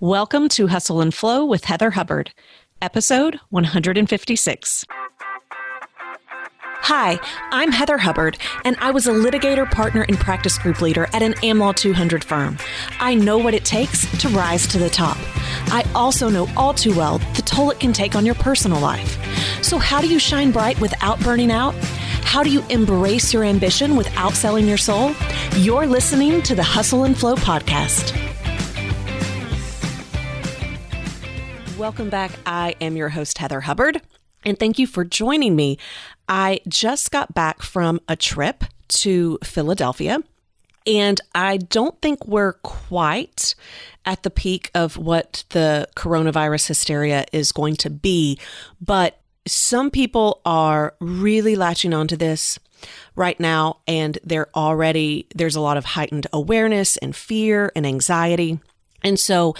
Welcome to Hustle and Flow with Heather Hubbard, episode 156. Hi, I'm Heather Hubbard, and I was a litigator, partner, and practice group leader at an AmLaw 200 firm. I know what it takes to rise to the top. I also know all too well the toll it can take on your personal life. So how do you shine bright without burning out? How do you embrace your ambition without selling your soul? You're listening to the Hustle and Flow podcast. Welcome back. I am your host, Heather Hubbard, and thank you for joining me. I just got back from a trip to Philadelphia, and I don't think we're quite at the peak of what the coronavirus hysteria is going to be, but some people are really latching onto this right now, and there's a lot of heightened awareness and fear and anxiety. And so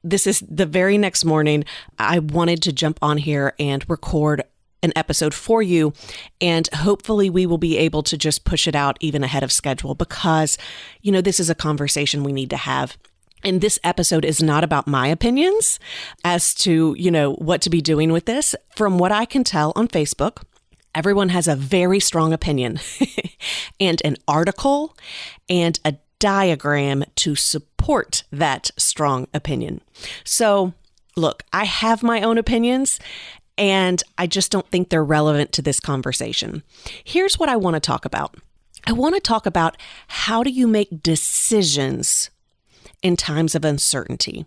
this is the very next morning, I wanted to jump on here and record an episode for you. And hopefully we will be able to just push it out even ahead of schedule because, this is a conversation we need to have. And this episode is not about my opinions as to, what to be doing with this. From what I can tell on Facebook, everyone has a very strong opinion and an article and a diagram to support that strong opinion. So look, I have my own opinions and I just don't think they're relevant to this conversation. Here's what I want to talk about. I want to talk about how do you make decisions in times of uncertainty.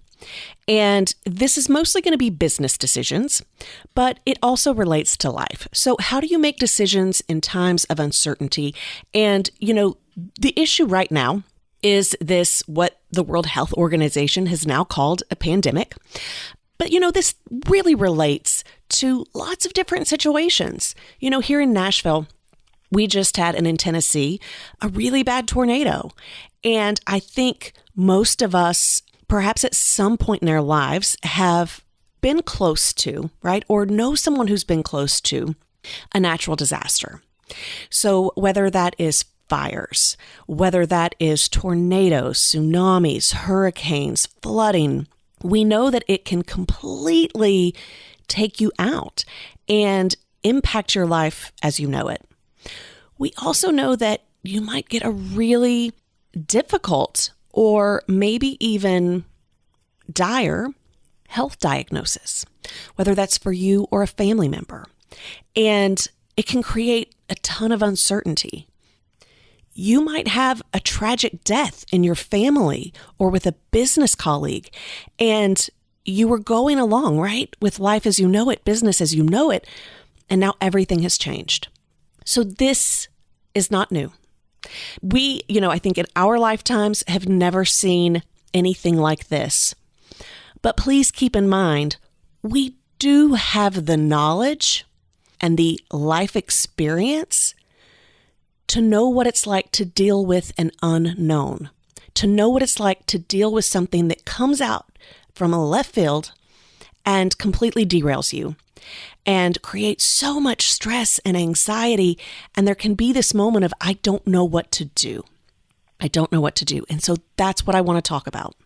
And this is mostly going to be business decisions, but it also relates to life. So how do you make decisions in times of uncertainty? And, the issue right now is this what the World Health Organization has now called a pandemic. But, this really relates to lots of different situations. Here in Nashville, we just had, and in Tennessee, a really bad tornado. And I think most of us, perhaps at some point in their lives, have been close to, right, or know someone who's been close to a natural disaster. So whether that is fires, whether that is tornadoes, tsunamis, hurricanes, flooding, we know that it can completely take you out and impact your life as you know it. We also know that you might get a really difficult or maybe even dire health diagnosis, whether that's for you or a family member. And it can create a ton of uncertainty. You might have a tragic death in your family or with a business colleague, and you were going along, right, with life as you know it, business as you know it, and now everything has changed. So this is not new. We, I think in our lifetimes have never seen anything like this. But please keep in mind, we do have the knowledge and the life experience to know what it's like to deal with an unknown, to know what it's like to deal with something that comes out from a left field and completely derails you and creates so much stress and anxiety. And there can be this moment of, I don't know what to do. I don't know what to do. And so that's what I want to talk about.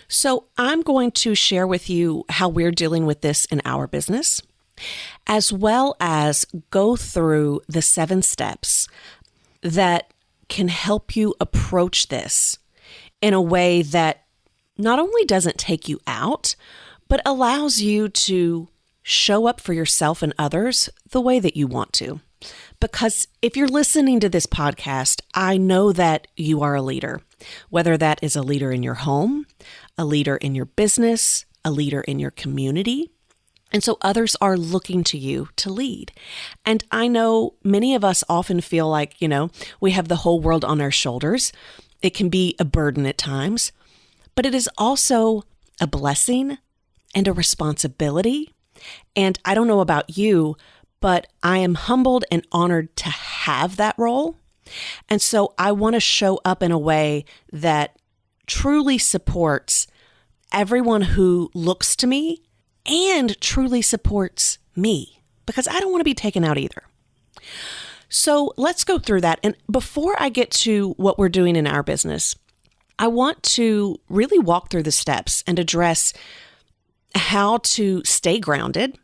So I'm going to share with you how we're dealing with this in our business, as well as go through the 7 steps that can help you approach this in a way that not only doesn't take you out, but allows you to show up for yourself and others the way that you want to. Because if you're listening to this podcast, I know that you are a leader, whether that is a leader in your home, a leader in your business, a leader in your community. And so others are looking to you to lead. And I know many of us often feel like, we have the whole world on our shoulders. It can be a burden at times, but it is also a blessing and a responsibility. And I don't know about you, but I am humbled and honored to have that role. And so I want to show up in a way that truly supports everyone who looks to me and truly supports me, because I don't want to be taken out either. So let's go through that. And before I get to what we're doing in our business, I want to really walk through the steps and address how to stay grounded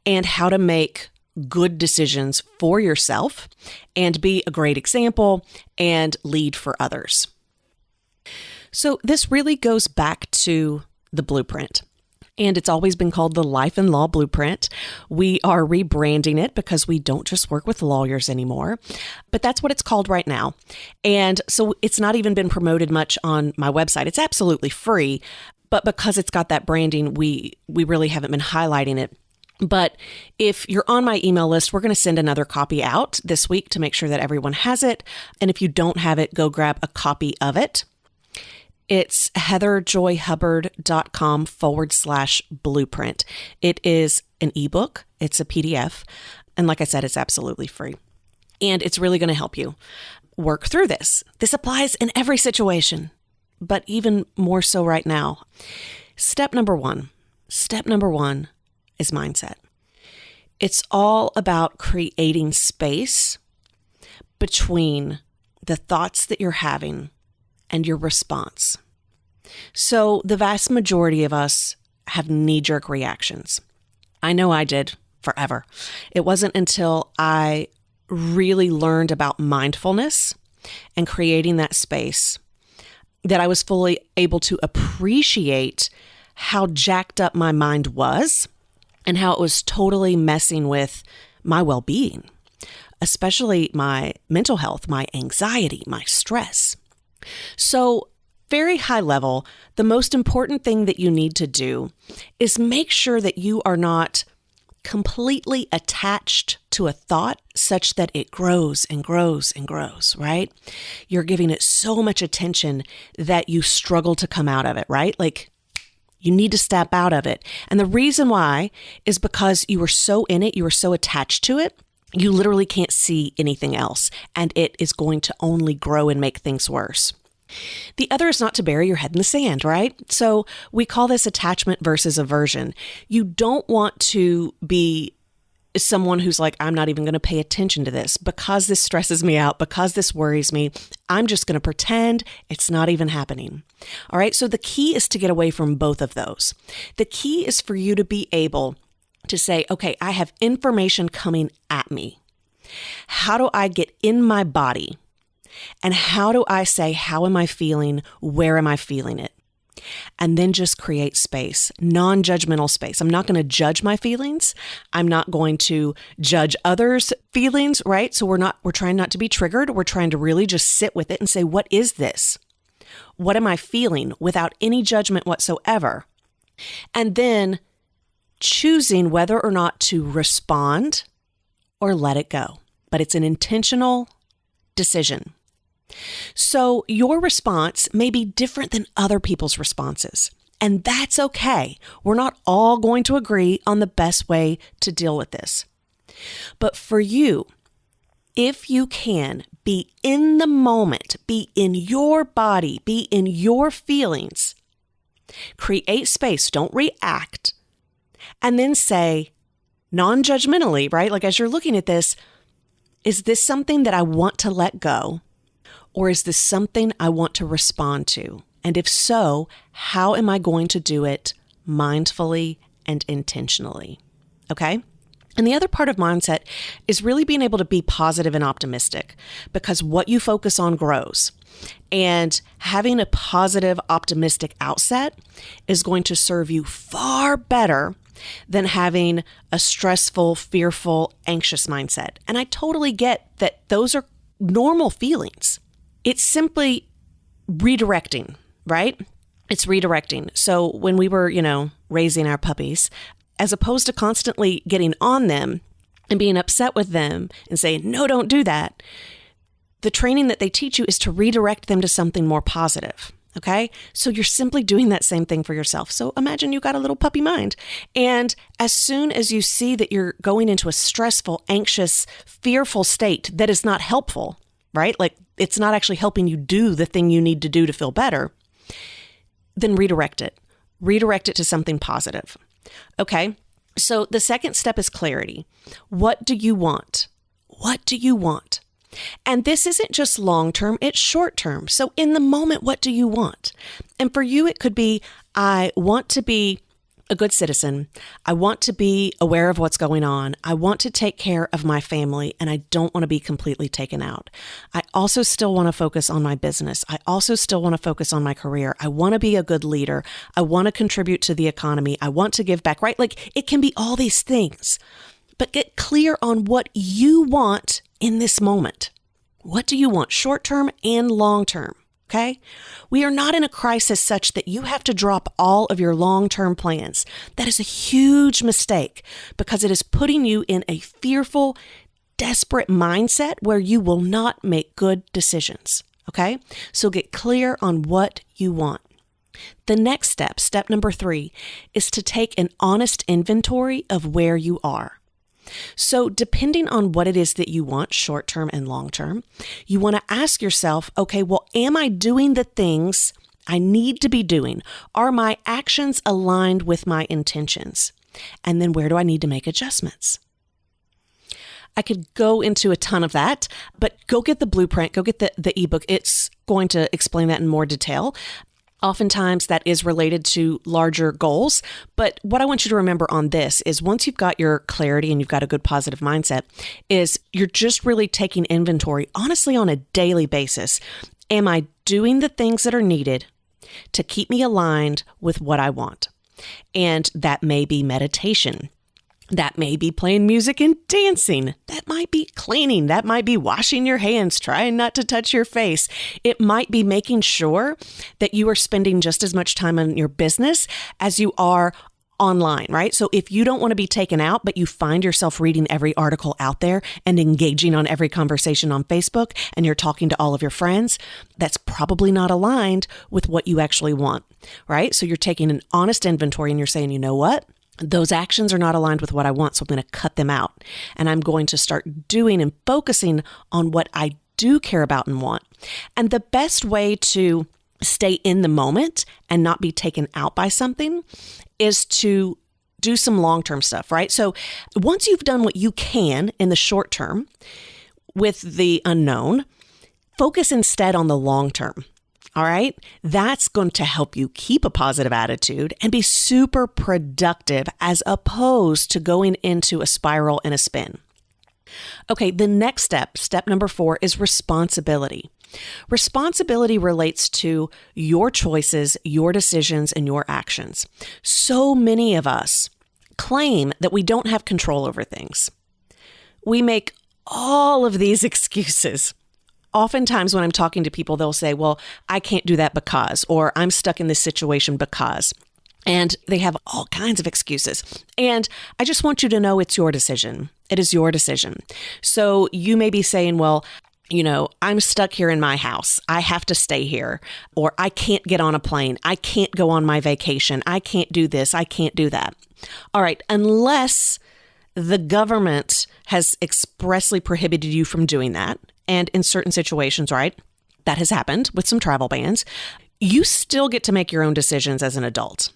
and how to make good decisions for yourself and be a great example and lead for others. So this really goes back to the blueprint. And it's always been called the Life and Law Blueprint. We are rebranding it because we don't just work with lawyers anymore, but that's what it's called right now. And so it's not even been promoted much on my website. It's absolutely free, but because it's got that branding, we really haven't been highlighting it. But if you're on my email list, we're going to send another copy out this week to make sure that everyone has it. And if you don't have it, go grab a copy of it. It's heatherjoyhubbard.com/blueprint. It is an ebook. It's a PDF. And like I said, it's absolutely free. And it's really going to help you work through this. This applies in every situation, but even more so right now. Step number one is mindset. It's all about creating space between the thoughts that you're having and your response. So the vast majority of us have knee-jerk reactions. I know I did forever. It wasn't until I really learned about mindfulness and creating that space that I was fully able to appreciate how jacked up my mind was and how it was totally messing with my well-being, especially my mental health, my anxiety, my stress. So very high level, the most important thing that you need to do is make sure that you are not completely attached to a thought such that it grows and grows and grows, right? You're giving it so much attention that you struggle to come out of it, right? Like you need to step out of it. And the reason why is because you were so in it, you were so attached to it, you literally can't see anything else. And it is going to only grow and make things worse. The other is not to bury your head in the sand, right? So we call this attachment versus aversion. You don't want to be someone who's like, I'm not even going to pay attention to this because this stresses me out, because this worries me. I'm just going to pretend it's not even happening. All right. So the key is to get away from both of those. The key is for you to be able to say, okay, I have information coming at me. How do I get in my body? And how do I say, how am I feeling? Where am I feeling it? And then just create space, non-judgmental space. I'm not going to judge my feelings. I'm not going to judge others' feelings, right? So we're trying not to be triggered. We're trying to really just sit with it and say, what is this? What am I feeling without any judgment whatsoever? And then choosing whether or not to respond or let it go. But it's an intentional decision. So your response may be different than other people's responses, and that's okay. We're not all going to agree on the best way to deal with this. But for you, if you can be in the moment, be in your body, be in your feelings, create space, don't react, and then say non-judgmentally, right? Like as you're looking at this, is this something that I want to let go? Or is this something I want to respond to? And if so, how am I going to do it mindfully and intentionally? Okay? And the other part of mindset is really being able to be positive and optimistic because what you focus on grows. And having a positive, optimistic outset is going to serve you far better than having a stressful, fearful, anxious mindset. And I totally get that those are normal feelings. It's simply redirecting, right? It's redirecting. So when we were, raising our puppies, as opposed to constantly getting on them and being upset with them and saying, no, don't do that, the training that they teach you is to redirect them to something more positive. Okay? So you're simply doing that same thing for yourself. So imagine you got a little puppy mind. And as soon as you see that you're going into a stressful, anxious, fearful state that is not helpful, right? Like it's not actually helping you do the thing you need to do to feel better, then redirect it. Redirect it to something positive. Okay? So the second step is clarity. What do you want? What do you want? And this isn't just long-term, it's short-term. So in the moment, what do you want? And for you, it could be, I want to be a good citizen. I want to be aware of what's going on. I want to take care of my family, and I don't want to be completely taken out. I also still want to focus on my business. I also still want to focus on my career. I want to be a good leader. I want to contribute to the economy. I want to give back, right? Like it can be all these things, but get clear on what you want in this moment. What do you want short-term and long-term? Okay? We are not in a crisis such that you have to drop all of your long-term plans. That is a huge mistake because it is putting you in a fearful, desperate mindset where you will not make good decisions. Okay? So get clear on what you want. The next step, step number 3, is to take an honest inventory of where you are. So depending on what it is that you want, short-term and long-term, you want to ask yourself, okay, well, am I doing the things I need to be doing? Are my actions aligned with my intentions? And then where do I need to make adjustments? I could go into a ton of that, but go get the blueprint, go get the ebook. It's going to explain that in more detail. Oftentimes that is related to larger goals. But what I want you to remember on this is once you've got your clarity and you've got a good positive mindset, is you're just really taking inventory, honestly, on a daily basis. Am I doing the things that are needed to keep me aligned with what I want? And that may be meditation. That may be playing music and dancing. That might be cleaning. That might be washing your hands, trying not to touch your face. It might be making sure that you are spending just as much time on your business as you are online, right? So if you don't want to be taken out, but you find yourself reading every article out there and engaging on every conversation on Facebook, and you're talking to all of your friends, that's probably not aligned with what you actually want, right? So you're taking an honest inventory and you're saying, you know what? Those actions are not aligned with what I want, so I'm going to cut them out. And I'm going to start doing and focusing on what I do care about and want. And the best way to stay in the moment and not be taken out by something is to do some long-term stuff, right? So once you've done what you can in the short term with the unknown, focus instead on the long term. All right. That's going to help you keep a positive attitude and be super productive as opposed to going into a spiral and a spin. Okay. The next step, step number 4, is responsibility. Responsibility relates to your choices, your decisions, and your actions. So many of us claim that we don't have control over things. We make all of these excuses. Oftentimes when I'm talking to people, they'll say, well, I can't do that because, or I'm stuck in this situation because, and they have all kinds of excuses. And I just want you to know it's your decision. It is your decision. So you may be saying, well, you know, I'm stuck here in my house. I have to stay here, or I can't get on a plane. I can't go on my vacation. I can't do this. I can't do that. All right. Unless the government has expressly prohibited you from doing that. And in certain situations, right, that has happened with some travel bans, you still get to make your own decisions as an adult,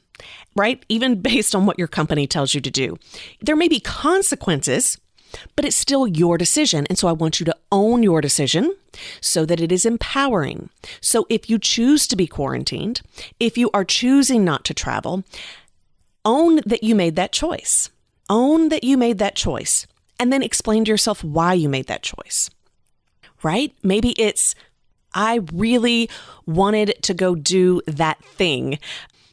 right? Even based on what your company tells you to do. There may be consequences, but it's still your decision. And so I want you to own your decision so that it is empowering. So if you choose to be quarantined, if you are choosing not to travel, own that you made that choice. Own that you made that choice. And then explain to yourself why you made that choice. Right? Maybe it's, I really wanted to go do that thing,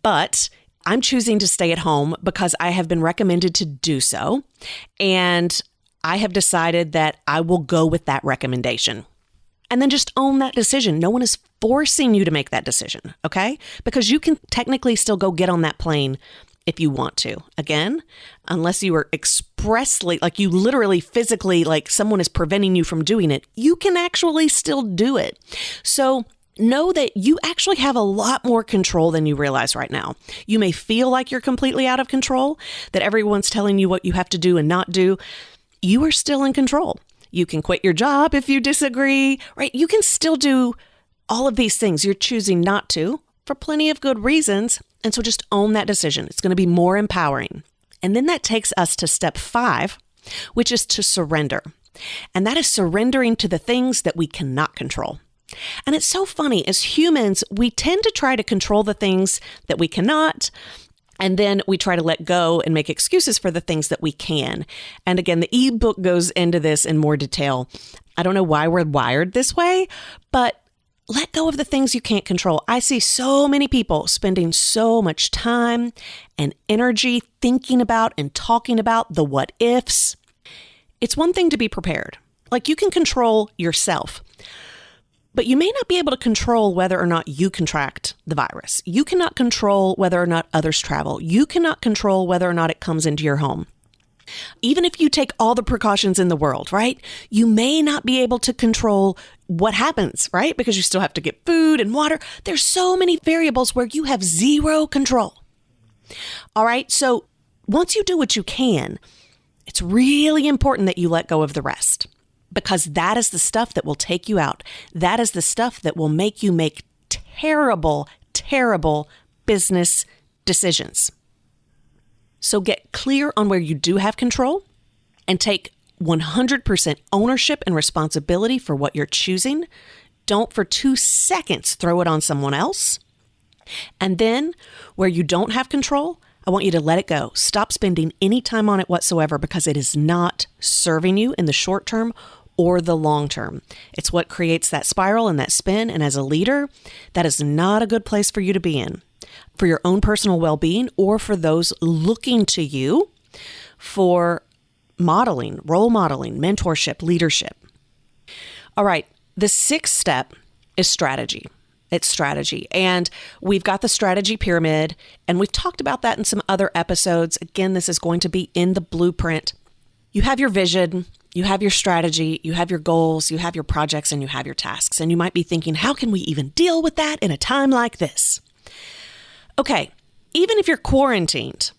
but I'm choosing to stay at home because I have been recommended to do so. And I have decided that I will go with that recommendation. And then just own that decision. No one is forcing you to make that decision, okay? Because you can technically still go get on that plane if you want to. Again, unless you are expressly, like you literally physically, like someone is preventing you from doing it, you can actually still do it. So know that you actually have a lot more control than you realize right now. You may feel like you're completely out of control, that everyone's telling you what you have to do and not do. You are still in control. You can quit your job if you disagree, right? You can still do all of these things. You're choosing not to for plenty of good reasons. And so just own that decision. It's going to be more empowering. And then that takes us to step 5, which is to surrender. And that is surrendering to the things that we cannot control. And it's so funny, as humans, we tend to try to control the things that we cannot, and then we try to let go and make excuses for the things that we can. And again, the ebook goes into this in more detail. I don't know why we're wired this way, but let go of the things you can't control. I see so many people spending so much time and energy thinking about and talking about the what ifs. It's one thing to be prepared. Like, you can control yourself, but you may not be able to control whether or not you contract the virus. You cannot control whether or not others travel. You cannot control whether or not it comes into your home. Even if you take all the precautions in the world, right? You may not be able to control what happens, right? Because you still have to get food and water. There's so many variables where you have zero control. All right. So once you do what you can, it's really important that you let go of the rest, because that is the stuff that will take you out. That is the stuff that will make you make terrible, terrible business decisions. So get clear on where you do have control and take 100% ownership and responsibility for what you're choosing. Don't for 2 seconds throw it on someone else. And then where you don't have control, I want you to let it go. Stop spending any time on it whatsoever, because it is not serving you in the short term or the long term. It's what creates that spiral and that spin. And as a leader, that is not a good place for you to be in, for your own personal well-being or for those looking to you for modeling, role modeling, mentorship, leadership. All right. The 6th step is strategy. It's strategy. And we've got the strategy pyramid, and we've talked about that in some other episodes. Again, this is going to be in the blueprint. You have your vision, you have your strategy, you have your goals, you have your projects, and you have your tasks. And you might be thinking, how can we even deal with that in a time like this? Okay, even if you're quarantined,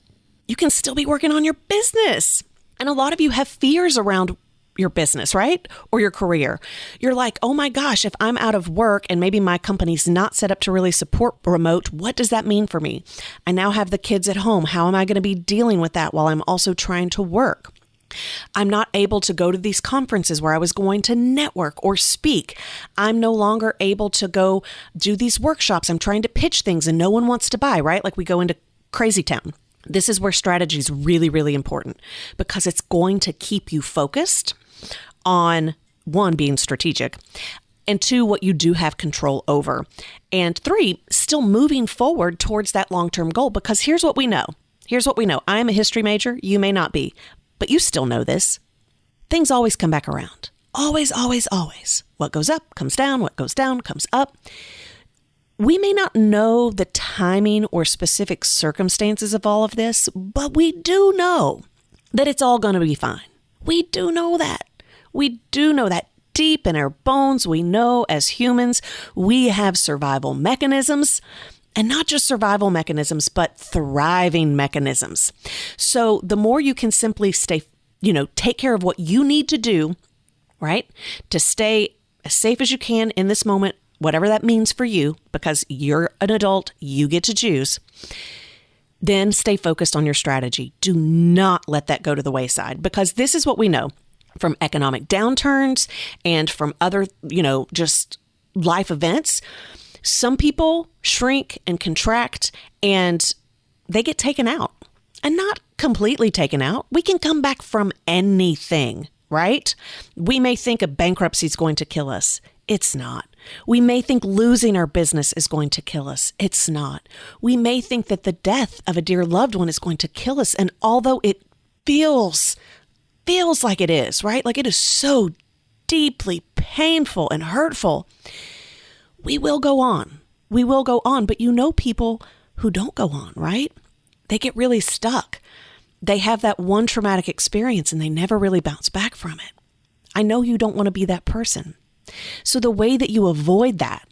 you can still be working on your business. And a lot of you have fears around your business, right? Or your career. You're like, oh my gosh, if I'm out of work and maybe my company's not set up to really support remote, what does that mean for me? I now have the kids at home. How am I going to be dealing with that while I'm also trying to work? I'm not able to go to these conferences where I was going to network or speak. I'm no longer able to go do these workshops. I'm trying to pitch things and no one wants to buy, right? Like we go into crazy town. This is where strategy is really, really important, because it's going to keep you focused on, 1, being strategic, and 2, what you do have control over, and 3, still moving forward towards that long-term goal. Because here's what we know. I am a history major. You may not be, but you still know this. Things always come back around. Always, always, always. What goes up comes down. What goes down comes up. We may not know the timing or specific circumstances of all of this, but we do know that it's all going to be fine. We do know that. We do know that deep in our bones. We know as humans, we have survival mechanisms, and not just survival mechanisms, but thriving mechanisms. So the more you can simply take care of what you need to do, right, to stay as safe as you can in this moment, whatever that means for you, because you're an adult, you get to choose. Then stay focused on your strategy. Do not let that go to the wayside, because this is what we know from economic downturns and from other, just life events. Some people shrink and contract and they get taken out, and not completely taken out. We can come back from anything, right? We may think a bankruptcy is going to kill us. It's not. We may think losing our business is going to kill us. It's not. We may think that the death of a dear loved one is going to kill us. And although it feels like it is, right? Like it is so deeply painful and hurtful, we will go on. We will go on. But you know people who don't go on, right? They get really stuck. They have that one traumatic experience and they never really bounce back from it. I know you don't want to be that person. So the way that you avoid that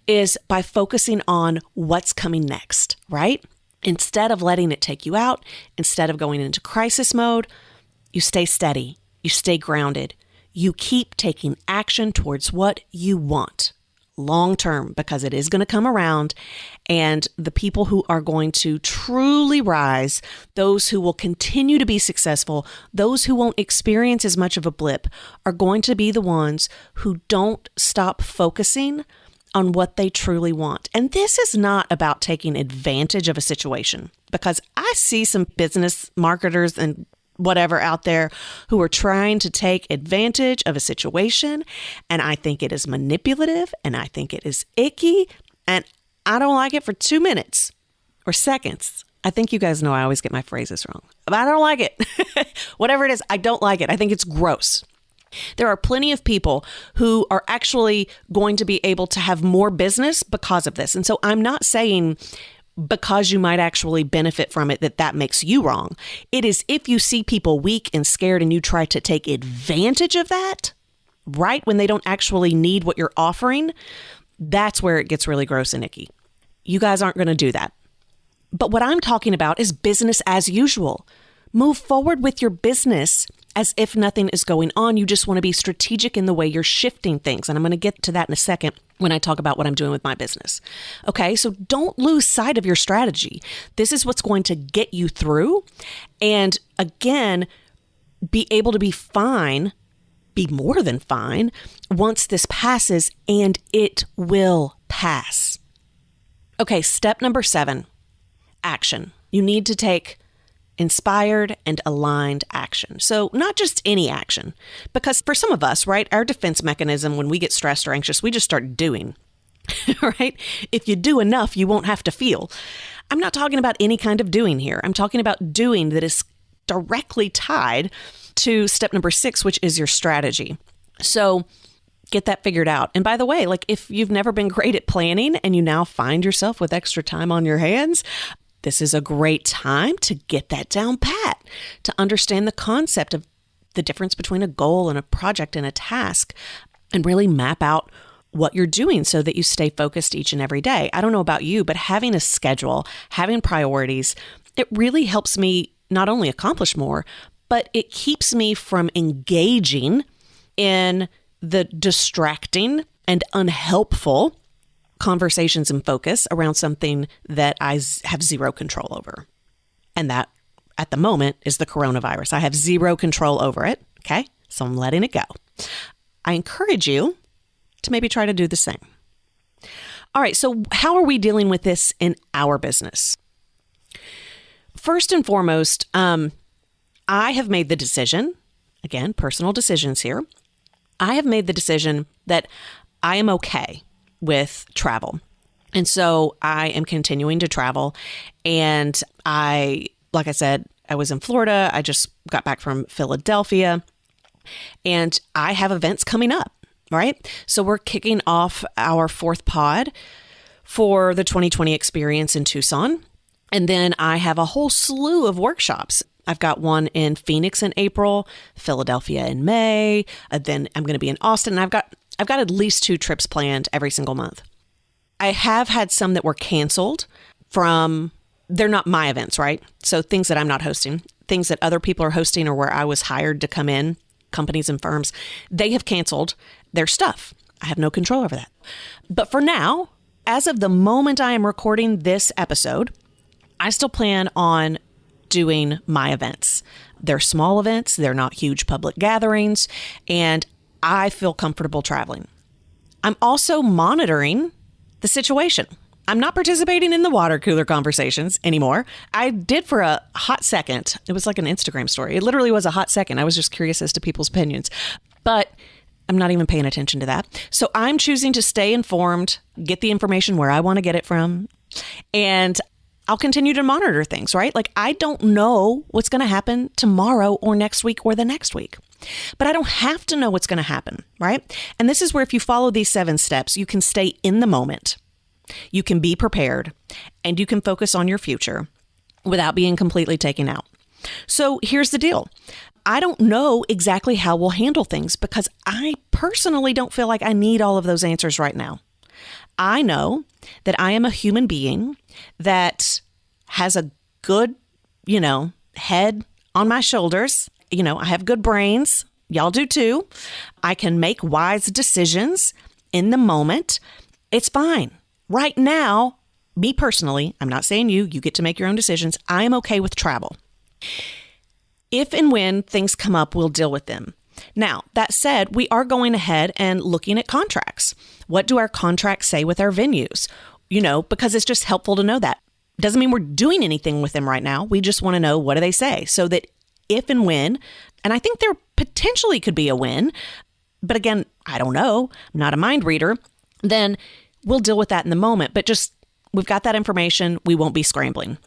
is by focusing on what's coming next, right? Instead of letting it take you out, instead of going into crisis mode, you stay steady, you stay grounded, you keep taking action towards what you want. long term, because it is going to come around. And the people who are going to truly rise, those who will continue to be successful, those who won't experience as much of a blip, are going to be the ones who don't stop focusing on what they truly want. And this is not about taking advantage of a situation, because I see some business marketers and whatever out there who are trying to take advantage of a situation. And I think it is manipulative, and I think it is icky, and I don't like it for 2 minutes or seconds. I think you guys know I always get my phrases wrong, but I don't like it. Whatever it is, I don't like it. I think it's gross. There are plenty of people who are actually going to be able to have more business because of this. And so I'm not saying because you might actually benefit from it that makes you wrong. It is if you see people weak and scared and you try to take advantage of that, right when they don't actually need what you're offering, that's where it gets really gross and icky. You guys aren't going to do that. But what I'm talking about is business as usual. Move forward with your business as if nothing is going on. You just want to be strategic in the way you're shifting things. And I'm going to get to that in a second when I talk about what I'm doing with my business. Okay, so don't lose sight of your strategy. This is what's going to get you through. And again, be able to be fine, be more than fine once this passes, and it will pass. Okay, step number 7, action. You need to take inspired and aligned action. So not just any action, because for some of us, right, our defense mechanism when we get stressed or anxious, we just start doing, right? If you do enough, you won't have to feel. I'm not talking about any kind of doing here. I'm talking about doing that is directly tied to step number 6, which is your strategy. So get that figured out. And by the way, like if you've never been great at planning and you now find yourself with extra time on your hands, this is a great time to get that down pat, to understand the concept of the difference between a goal and a project and a task, and really map out what you're doing so that you stay focused each and every day. I don't know about you, but having a schedule, having priorities, it really helps me not only accomplish more, but it keeps me from engaging in the distracting and unhelpful conversations and focus around something that I have zero control over. And that, at the moment, is the coronavirus. I have zero control over it. Okay. So I'm letting it go. I encourage you to maybe try to do the same. All right. So how are we dealing with this in our business? First and foremost, I have made the decision, again, personal decisions here. I have made the decision that I am okay with travel. And so I am continuing to travel. And like I said, I was in Florida. I just got back from Philadelphia, and I have events coming up, right? So we're kicking off our 4th pod for the 2020 experience in Tucson. And then I have a whole slew of workshops. I've got one in Phoenix in April, Philadelphia in May. Then I'm going to be in Austin. And I've got at least 2 trips planned every single month. I have had some that were canceled they're not my events, right? So things that I'm not hosting, things that other people are hosting or where I was hired to come in, companies and firms, they have canceled their stuff. I have no control over that. But for now, as of the moment I am recording this episode, I still plan on doing my events. They're small events. They're not huge public gatherings. And I feel comfortable traveling. I'm also monitoring the situation. I'm not participating in the water cooler conversations anymore. I did for a hot second. It was like an Instagram story. It literally was a hot second. I was just curious as to people's opinions, but I'm not even paying attention to that. So I'm choosing to stay informed, get the information where I want to get it from, and I'll continue to monitor things, right? Like I don't know what's going to happen tomorrow or next week or the next week, but I don't have to know what's going to happen, right? And this is where if you follow these 7 steps, you can stay in the moment. You can be prepared, and you can focus on your future without being completely taken out. So here's the deal. I don't know exactly how we'll handle things because I personally don't feel like I need all of those answers right now. I know that I am a human being that has a good, head on my shoulders. I have good brains. Y'all do too. I can make wise decisions in the moment. It's fine. Right now, me personally, I'm not saying you get to make your own decisions. I am okay with travel. If and when things come up, we'll deal with them. Now, that said, we are going ahead and looking at contracts. What do our contracts say with our venues? Because it's just helpful to know that. Doesn't mean we're doing anything with them right now. We just want to know, what do they say? So that if and when, and I think there potentially could be a when, but again, I don't know, I'm not a mind reader, then we'll deal with that in the moment. But just, we've got that information. We won't be scrambling.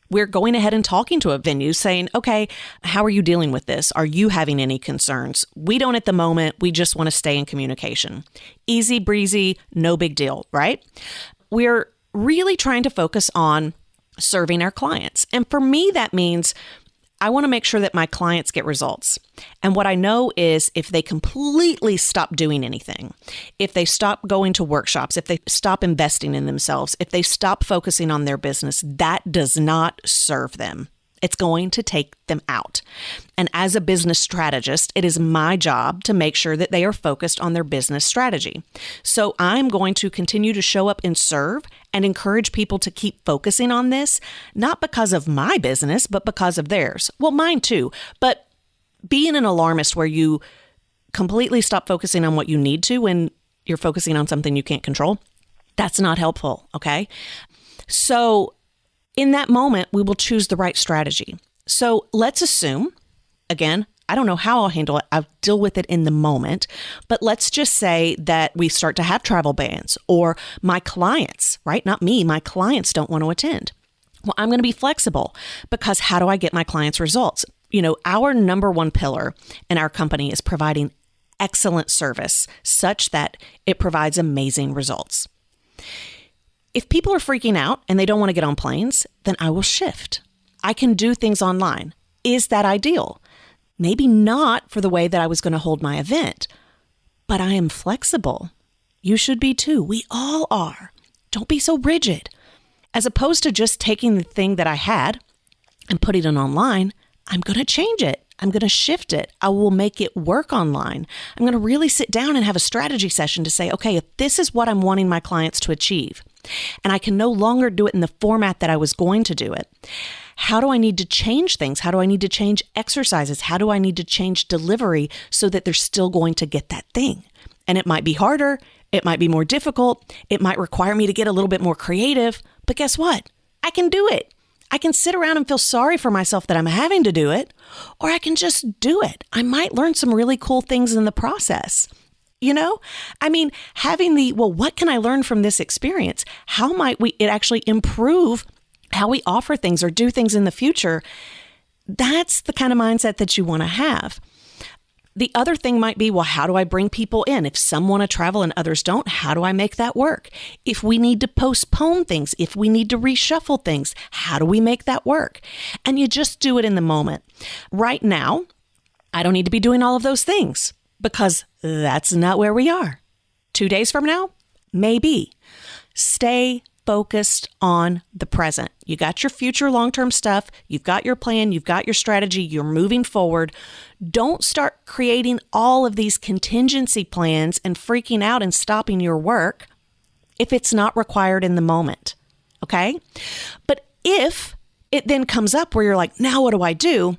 We're going ahead and talking to a venue saying, okay, how are you dealing with this? Are you having any concerns? We don't at the moment. We just want to stay in communication. Easy breezy, no big deal, right? We're really trying to focus on serving our clients. And for me, that means I want to make sure that my clients get results. And what I know is if they completely stop doing anything, if they stop going to workshops, if they stop investing in themselves, if they stop focusing on their business, that does not serve them. It's going to take them out. And as a business strategist, it is my job to make sure that they are focused on their business strategy. So I'm going to continue to show up and serve and encourage people to keep focusing on this, not because of my business, but because of theirs. Well, mine too. But being an alarmist where you completely stop focusing on what you need to when you're focusing on something you can't control, that's not helpful, okay? So in that moment, we will choose the right strategy. So let's assume, again, I don't know how I'll handle it. I'll deal with it in the moment. But let's just say that we start to have travel bans or my clients, right? Not me, my clients don't want to attend. Well, I'm going to be flexible because how do I get my clients results? Our number one pillar in our company is providing excellent service such that it provides amazing results. If people are freaking out and they don't want to get on planes, then I will shift. I can do things online. Is that ideal? Maybe not for the way that I was going to hold my event, but I am flexible. You should be too. We all are. Don't be so rigid. As opposed to just taking the thing that I had and putting it online, I'm going to change it. I'm going to shift it. I will make it work online. I'm going to really sit down and have a strategy session to say, okay, if this is what I'm wanting my clients to achieve, and I can no longer do it in the format that I was going to do it, how do I need to change things? How do I need to change exercises? How do I need to change delivery so that they're still going to get that thing? And it might be harder. It might be more difficult. It might require me to get a little bit more creative. But guess what? I can do it. I can sit around and feel sorry for myself that I'm having to do it, or I can just do it. I might learn some really cool things in the process. Having what can I learn from this experience? How might it actually improve how we offer things or do things in the future? That's the kind of mindset that you want to have. The other thing might be, how do I bring people in? If some want to travel and others don't, how do I make that work? If we need to postpone things, if we need to reshuffle things, how do we make that work? And you just do it in the moment. Right now, I don't need to be doing all of those things because that's not where we are. 2 days from now, maybe. Stay focused on the present. You got your future long-term stuff. You've got your plan. You've got your strategy. You're moving forward. Don't start creating all of these contingency plans and freaking out and stopping your work if it's not required in the moment. Okay? But if it then comes up where you're like, now what do I do?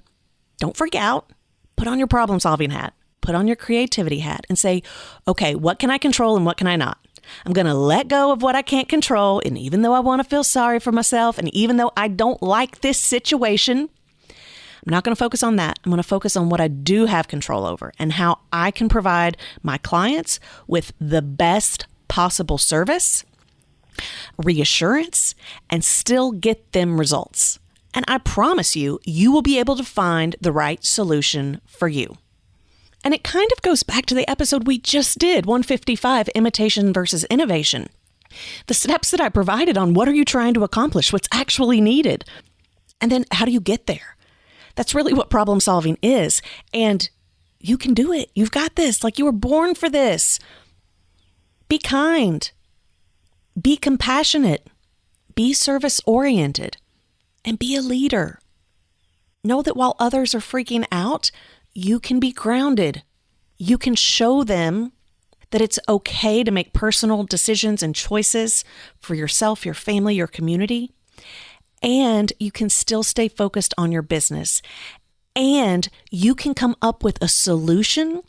Don't freak out. Put on your problem-solving hat. Put on your creativity hat and say, okay, what can I control and what can I not? I'm going to let go of what I can't control. And even though I want to feel sorry for myself, and even though I don't like this situation, I'm not going to focus on that. I'm going to focus on what I do have control over and how I can provide my clients with the best possible service, reassurance, and still get them results. And I promise you, you will be able to find the right solution for you. And it kind of goes back to the episode we just did, 155, Imitation versus Innovation. The steps that I provided on what are you trying to accomplish, what's actually needed, and then how do you get there? That's really what problem solving is. And you can do it. You've got this. You were born for this. Be kind. Be compassionate. Be service-oriented. And be a leader. Know that while others are freaking out, you can be grounded. You can show them that it's okay to make personal decisions and choices for yourself, your family, your community, and you can still stay focused on your business. And you can come up with a solution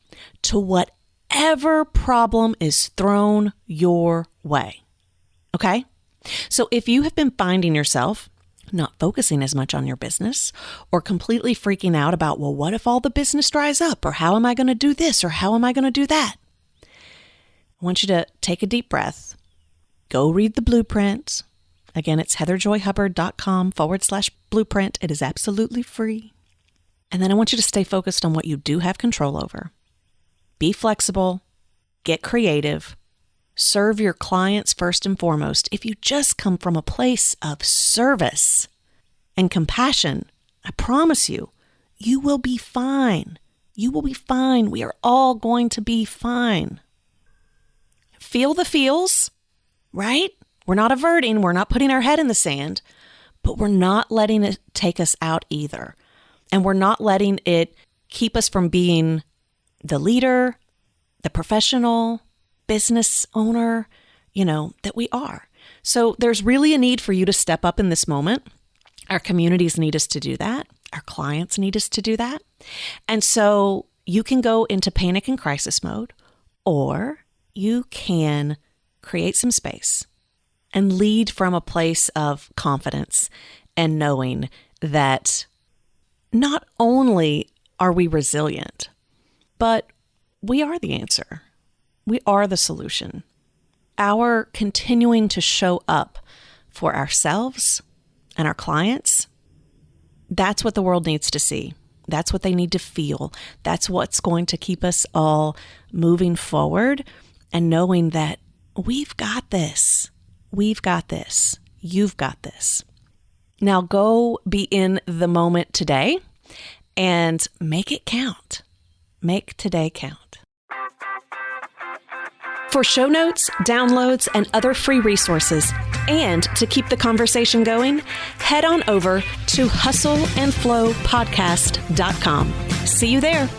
to whatever problem is thrown your way. Okay? So if you have been finding yourself not focusing as much on your business or completely freaking out about, well, what if all the business dries up? Or how am I going to do this? Or how am I going to do that? I want you to take a deep breath. Go read the blueprint. Again, it's heatherjoyhubbard.com/blueprint. It is absolutely free. And then I want you to stay focused on what you do have control over. Be flexible, get creative, serve your clients first and foremost. If you just come from a place of service and compassion, I promise you, you will be fine. You will be fine. We are all going to be fine. Feel the feels, right? We're not averting, we're not putting our head in the sand, but we're not letting it take us out either. And we're not letting it keep us from being the leader, the professional, business owner, that we are. So there's really a need for you to step up in this moment. Our communities need us to do that. Our clients need us to do that. And so you can go into panic and crisis mode, or you can create some space and lead from a place of confidence and knowing that not only are we resilient, but we are the answer. We are the solution. Our continuing to show up for ourselves and our clients, that's what the world needs to see. That's what they need to feel. That's what's going to keep us all moving forward and knowing that we've got this. We've got this. You've got this. Now go be in the moment today and make it count. Make today count. For show notes, downloads, and other free resources, and to keep the conversation going, head on over to hustleandflowpodcast.com. See you there.